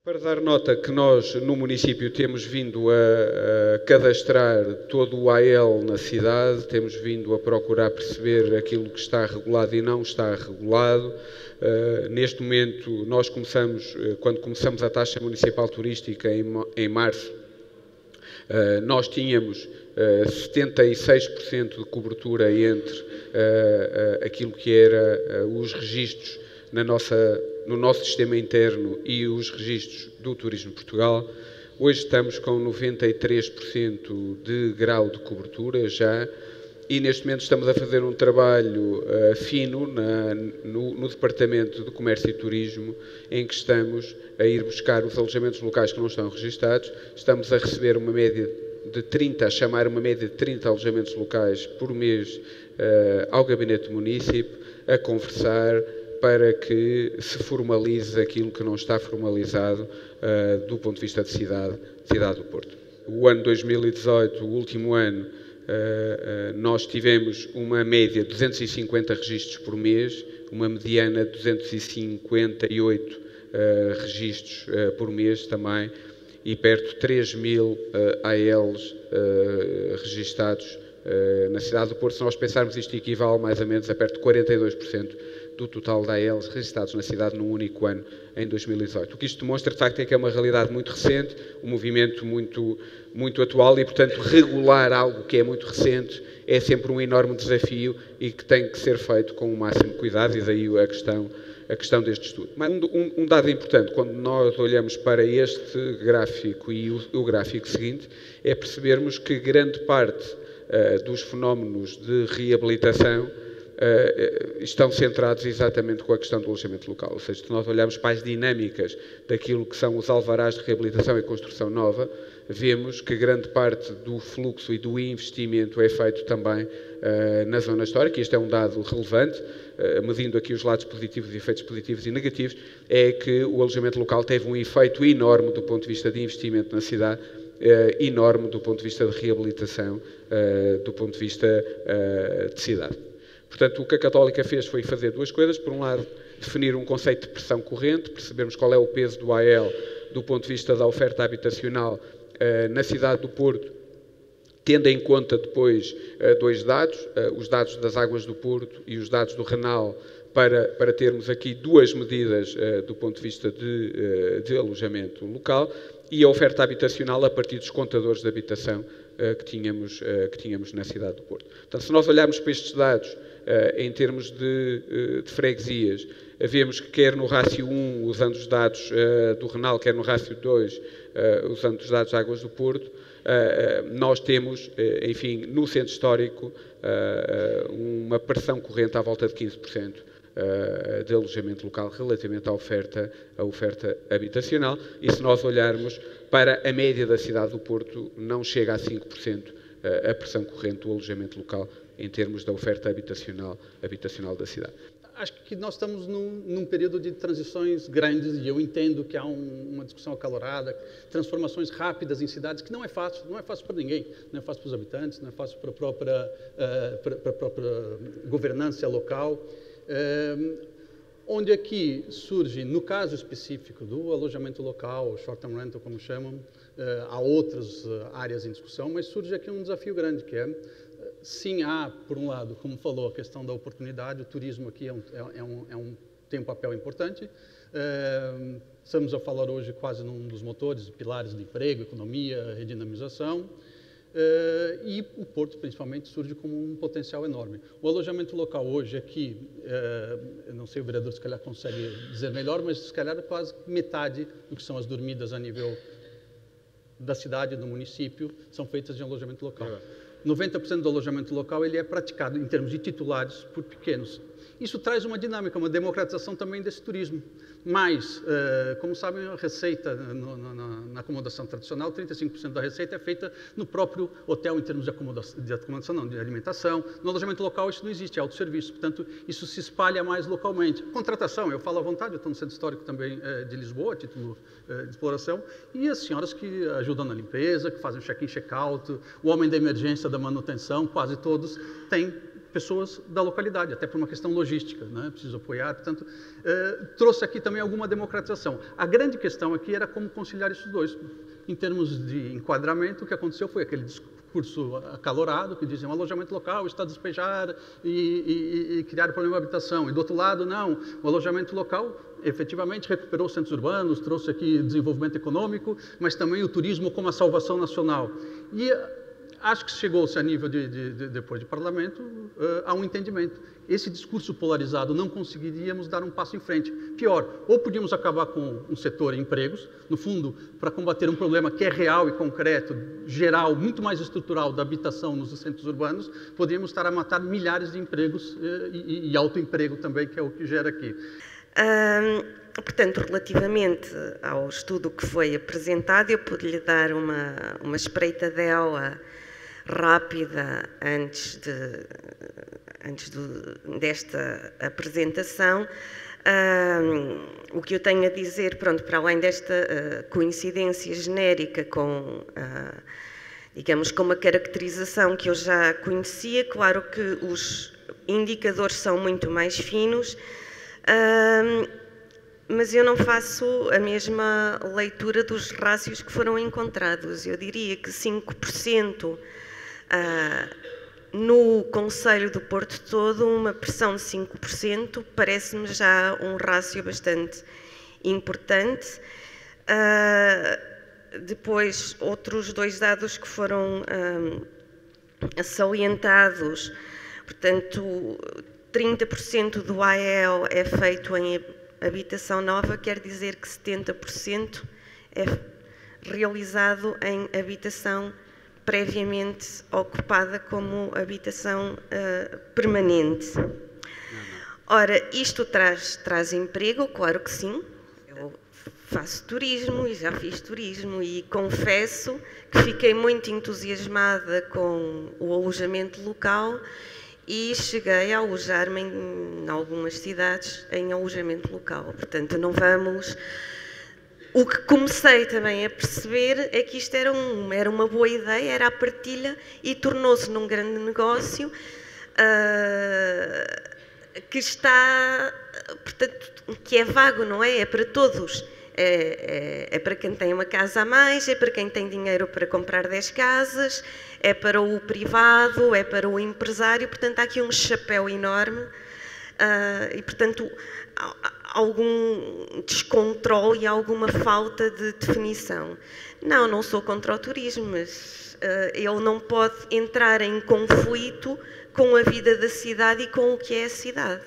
Para dar nota que nós, no município, temos vindo a cadastrar todo o AL na cidade, temos vindo a procurar perceber aquilo que está regulado e não está regulado. Neste momento, nós quando começamos a taxa municipal turística em março, nós tínhamos 76% de cobertura entre aquilo que era os registros no nosso sistema interno e os registros do Turismo de Portugal. Hoje estamos com 93% de grau de cobertura já, e neste momento estamos a fazer um trabalho fino no Departamento de Comércio e Turismo, em que estamos a ir buscar os alojamentos locais que não estão registados. Estamos a receber uma média de 30, a chamar uma média de 30 alojamentos locais por mês ao Gabinete do Município, a conversar para que se formalize aquilo que não está formalizado do ponto de vista de cidade do Porto. O ano 2018, o último ano, nós tivemos uma média de 250 registros por mês, uma mediana de 258 registros por mês também, e perto de 3.000 ALs registados na cidade do Porto. Se nós pensarmos, isto equivale mais ou menos a perto de 42% do total de ALs registados na cidade num único ano, em 2018. O que isto demonstra, de facto, é que é uma realidade muito recente, um movimento muito atual e, portanto, regular algo que é muito recente é sempre um enorme desafio e que tem que ser feito com o máximo cuidado, e daí a questão deste estudo. Mas um dado importante, quando nós olhamos para este gráfico e o gráfico seguinte, é percebermos que grande parte dos fenómenos de reabilitação estão centrados exatamente com a questão do alojamento local. Ou seja, se nós olharmos para as dinâmicas daquilo que são os alvarás de reabilitação e construção nova, vemos que grande parte do fluxo e do investimento é feito também na zona histórica. Este é um dado relevante, medindo aqui os lados positivos e efeitos positivos e negativos, é que o alojamento local teve um efeito enorme do ponto de vista de investimento na cidade, enorme do ponto de vista de reabilitação, do ponto de vista de cidade. Portanto, o que a Católica fez foi fazer duas coisas. Por um lado, definir um conceito de pressão corrente, percebermos qual é o peso do AL do ponto de vista da oferta habitacional na cidade do Porto, tendo em conta depois dois dados, os dados das Águas do Porto e os dados do Renal, para termos aqui duas medidas do ponto de vista de alojamento local, e a oferta habitacional a partir dos contadores de habitação que tínhamos na cidade do Porto. Portanto, se nós olharmos para estes dados em termos de freguesias, vemos que quer no rácio 1, usando os dados do Renal, quer no rácio 2, usando os dados das Águas do Porto, nós temos, enfim, no centro histórico, uma pressão corrente à volta de 15% de alojamento local relativamente à oferta habitacional, e se nós olharmos para a média da cidade do Porto, não chega a 5% a pressão corrente do alojamento local em termos da oferta habitacional da cidade. Acho que nós estamos num período de transições grandes, e eu entendo que há uma discussão acalorada, transformações rápidas em cidades, que não é fácil para ninguém, não é fácil para os habitantes, não é fácil para a própria governança local, onde aqui surge, no caso específico do alojamento local, short-term rental, como chamam, há outras áreas em discussão, mas surge aqui um desafio grande, que é, sim, há, por um lado, como falou, a questão da oportunidade. O turismo aqui tem um papel importante. Estamos a falar hoje quase num dos motores, pilares de emprego, economia, redinamização. E o Porto, principalmente, surge como um potencial enorme. O alojamento local hoje aqui, eu não sei, o vereador se calhar consegue dizer melhor, mas se calhar quase metade do que são as dormidas a nível da cidade, do município, são feitas em alojamento local. 90% do alojamento local ele é praticado, em termos de titulares, por pequenos. Isso traz uma dinâmica, uma democratização também desse turismo. Mas, como sabem, a receita na acomodação tradicional, 35% da receita é feita no próprio hotel, em termos de acomodação não, de alimentação. No alojamento local isso não existe, é autosserviço. Portanto, isso se espalha mais localmente. Contratação, eu falo à vontade, eu estou no Centro Histórico também de Lisboa, a título de exploração, e as senhoras que ajudam na limpeza, que fazem check-in, check-out, o homem da emergência, da manutenção, quase todos têm pessoas da localidade, até por uma questão logística, né? Preciso apoiar, portanto, trouxe aqui também alguma democratização. A grande questão aqui era como conciliar esses dois. Em termos de enquadramento, o que aconteceu foi aquele discurso acalorado, que diziam alojamento local está a despejar e criar problema de habitação. E do outro lado, não, o alojamento local efetivamente recuperou os centros urbanos, trouxe aqui desenvolvimento econômico, mas também o turismo como a salvação nacional. E acho que chegou-se a nível depois de parlamento a um entendimento. Esse discurso polarizado não conseguiríamos dar um passo em frente. Pior, ou podíamos acabar com um setor de empregos, no fundo, para combater um problema que é real e concreto, geral, muito mais estrutural da habitação nos centros urbanos, poderíamos estar a matar milhares de empregos e autoemprego também, que é o que gera aqui. Portanto, relativamente ao estudo que foi apresentado, eu pude-lhe dar uma espreitadela rápida antes desta apresentação. O que eu tenho a dizer, pronto, para além desta coincidência genérica com, digamos, com uma caracterização que eu já conhecia, claro que os indicadores são muito mais finos, mas eu não faço a mesma leitura dos rácios que foram encontrados. Eu diria que 5%, no Concelho do Porto todo, uma pressão de 5%, parece-me já um rácio bastante importante. Depois, outros dois dados que foram salientados, portanto, 30% do AEL é feito em habitação nova, quer dizer que 70% é realizado em habitação previamente ocupada como habitação permanente. Ora, isto traz emprego? Claro que sim. Eu faço turismo e já fiz turismo e confesso que fiquei muito entusiasmada com o alojamento local e cheguei a alojar-me em algumas cidades em alojamento local. Portanto, não vamos... O que comecei também a perceber é que isto era uma boa ideia, era a partilha e tornou-se num grande negócio que está, portanto, que é vago, não é? É para todos. É para quem tem uma casa a mais, é para quem tem dinheiro para comprar 10 casas, é para o privado, é para o empresário, portanto há aqui um chapéu enorme e, portanto, algum descontrole e alguma falta de definição. Não sou contra o turismo, mas ele não pode entrar em conflito com a vida da cidade e com o que é a cidade.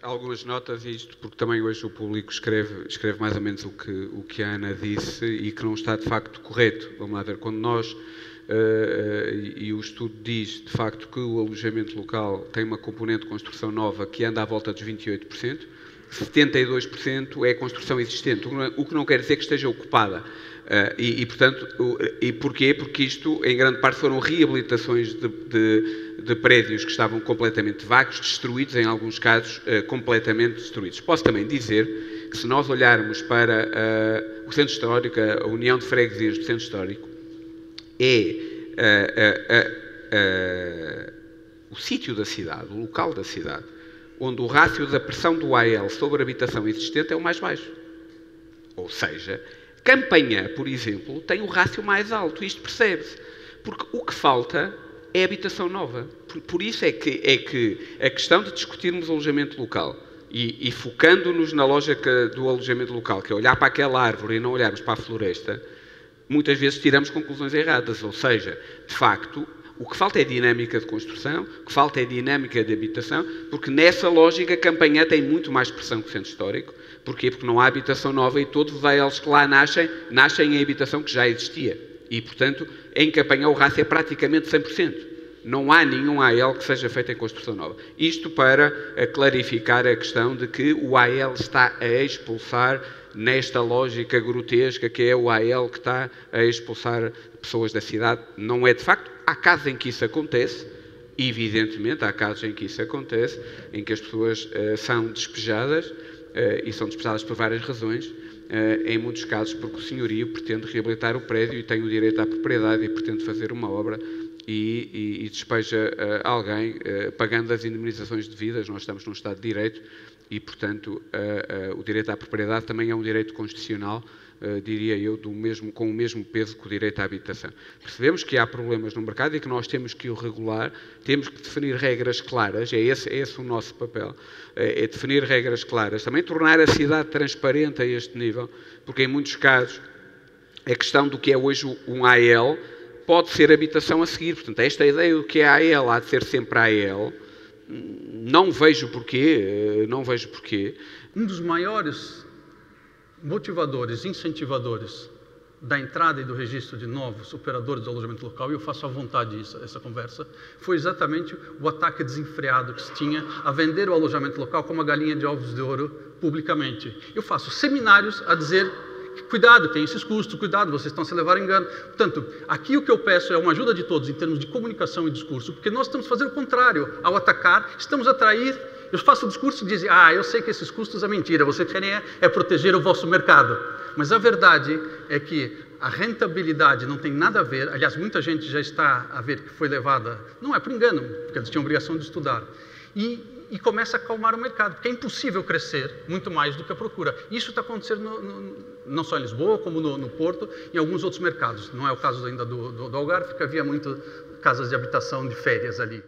Algumas notas, isto porque também hoje o público escreve mais ou menos o que a Ana disse e que não está de facto correto. Vamos lá ver, quando nós, e o estudo diz de facto que o alojamento local tem uma componente de construção nova que anda à volta dos 28%, 72% é construção existente, o que não quer dizer que esteja ocupada. Portanto, porquê? Porque isto, em grande parte, foram reabilitações de prédios que estavam completamente vagos, destruídos, em alguns casos, completamente destruídos. Posso também dizer que, se nós olharmos para o Centro Histórico, a União de Freguesias do Centro Histórico, o sítio da cidade, o local da cidade, onde o rácio da pressão do AEL sobre a habitação existente é o mais baixo. Ou seja, Campanhã, por exemplo, tem o rácio mais alto. Isto percebe-se. Porque o que falta é habitação nova. Por isso é que a questão de discutirmos alojamento local e focando-nos na lógica do alojamento local, que é olhar para aquela árvore e não olharmos para a floresta, muitas vezes tiramos conclusões erradas. Ou seja, de facto, o que falta é dinâmica de construção, o que falta é dinâmica de habitação, porque nessa lógica Campanhã tem muito mais pressão que o Centro Histórico. Porquê? Porque não há habitação nova e todos os AELs que lá nascem em habitação que já existia. E, portanto, em Campanhã o rácio é praticamente 100%. Não há nenhum AEL que seja feito em construção nova. Isto para clarificar a questão de que o AEL está a expulsar nesta lógica grotesca que é o AEL que está a expulsar pessoas da cidade. Não é de facto. Há casos em que isso acontece, evidentemente, há casos em que isso acontece, em que as pessoas são despejadas, e são despejadas por várias razões, em muitos casos porque o senhorio pretende reabilitar o prédio e tem o direito à propriedade e pretende fazer uma obra e despeja alguém pagando as indemnizações devidas. Nós estamos num Estado de Direito e, portanto, o direito à propriedade também é um direito constitucional, diria eu, com o mesmo peso que o direito à habitação. Percebemos que há problemas no mercado e que nós temos que o regular, temos que definir regras claras, é esse o nosso papel, é definir regras claras, também tornar a cidade transparente a este nível, porque em muitos casos a questão do que é hoje um AL pode ser habitação a seguir. Portanto, esta ideia do que é AL há de ser sempre AL, não vejo porquê, Um dos maiores motivadores, incentivadores da entrada e do registro de novos operadores de alojamento local, e eu faço à vontade essa conversa, foi exatamente o ataque desenfreado que se tinha a vender o alojamento local como a galinha de ovos de ouro publicamente. Eu faço seminários a dizer: cuidado, tem esses custos, cuidado, vocês estão se levando a engano. Portanto, aqui o que eu peço é uma ajuda de todos em termos de comunicação e discurso, porque nós estamos fazendo o contrário. Ao atacar, estamos a atrair. Eu faço o discurso e dizem: eu sei que esses custos é mentira, vocês querem é proteger o vosso mercado. Mas a verdade é que a rentabilidade não tem nada a ver, aliás, muita gente já está a ver que foi levada, não é por engano, porque eles tinham obrigação de estudar, e começa a acalmar o mercado, porque é impossível crescer muito mais do que a procura. Isso está acontecendo não só em Lisboa, como no Porto e em alguns outros mercados. Não é o caso ainda do Algarve, porque havia muito casas de habitação de férias ali.